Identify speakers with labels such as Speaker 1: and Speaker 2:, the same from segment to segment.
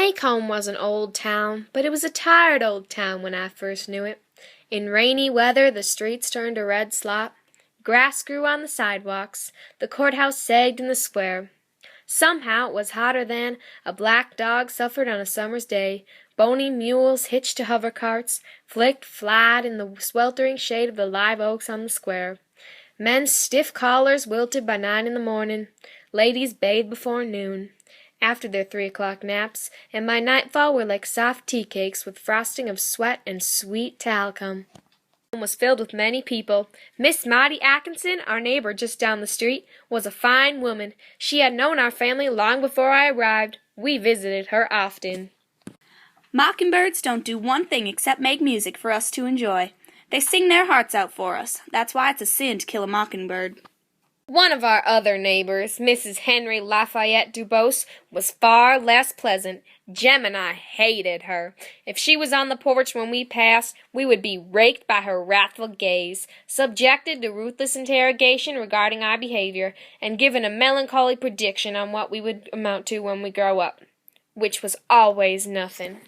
Speaker 1: Maycomb was an old town, but it was a tired old town when I first knew it. In rainy weather the streets turned a red slop. Grass grew on the sidewalks. The courthouse sagged in the square. Somehow it was hotter than a black dog suffered on a summer's day. Bony mules hitched to hover carts flicked flat in the sweltering shade of the live oaks on the square. Men's stiff collars wilted by 9 in the morning. Ladies bathed before noon, after their 3 o'clock naps, and by nightfall were like soft tea cakes with frosting of sweat and sweet talcum. The room was filled with many people. Miss Maudie Atkinson, our neighbor just down the street, was a fine woman. She had known our family long before I arrived. We visited her often.
Speaker 2: Mockingbirds don't do one thing except make music for us to enjoy. They sing their hearts out for us. That's why it's a sin to kill a mockingbird.
Speaker 1: One of our other neighbors, Mrs. Henry Lafayette Dubose, was far less pleasant. Jem and I hated her. If she was on the porch when we passed, we would be raked by her wrathful gaze, subjected to ruthless interrogation regarding our behavior, and given a melancholy prediction on what we would amount to when we grow up, which was always nothing.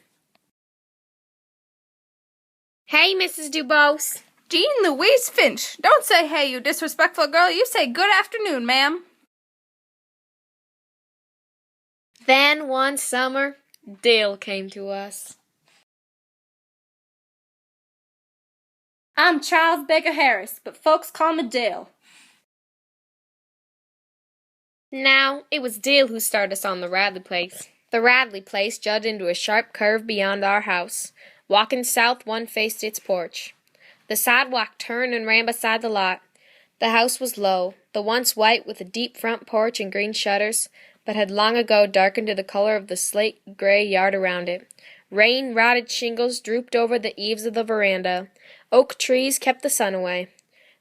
Speaker 1: Hey, Mrs. Dubose.
Speaker 3: Jean Louise Finch! Don't say hey, you disrespectful girl. You say good afternoon, ma'am.
Speaker 1: Then one summer, Dale came to us.
Speaker 4: I'm Charles Baker Harris, but folks call me Dale.
Speaker 1: Now, it was Dale who started us on the Radley place. The Radley place jutted into a sharp curve beyond our house. Walking south, one faced its porch. The sidewalk turned and ran beside the lot. The house was low, the once white with a deep front porch and green shutters, but had long ago darkened to the color of the slate-gray yard around it. Rain-rotted shingles drooped over the eaves of the veranda. Oak trees kept the sun away.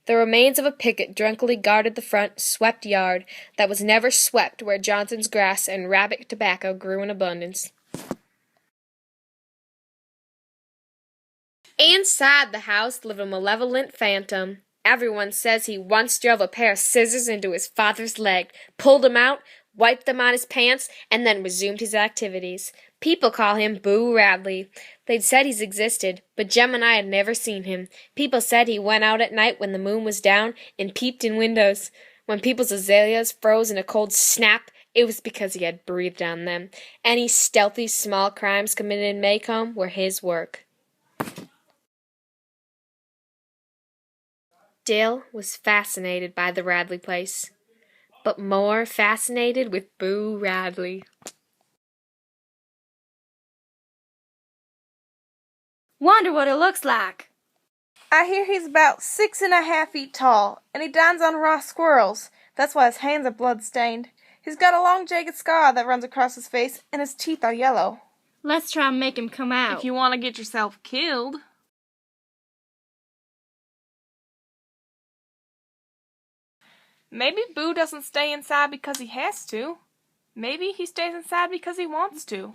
Speaker 1: The remains of a picket drunkenly guarded the front, swept yard that was never swept where Johnson's grass and rabbit tobacco grew in abundance. Inside the house lived a malevolent phantom. Everyone says he once drove a pair of scissors into his father's leg, pulled him out, wiped them on his pants, and then resumed his activities. People call him Boo Radley. They'd said he's existed, but Jem and I had never seen him. People said he went out at night when the moon was down and peeped in windows. When people's azaleas froze in a cold snap, it was because he had breathed on them. Any stealthy small crimes committed in Maycomb were his work. Dale was fascinated by the Radley place, but more fascinated with Boo Radley.
Speaker 4: Wonder what it looks like.
Speaker 3: I hear he's about 6.5 feet tall, and he dines on raw squirrels. That's why his hands are blood-stained. He's got a long, jagged scar that runs across his face, and his teeth are yellow.
Speaker 4: Let's try and make him come out.
Speaker 3: If you want to get yourself killed. Maybe Boo doesn't stay inside because he has to. Maybe he stays inside because he wants to.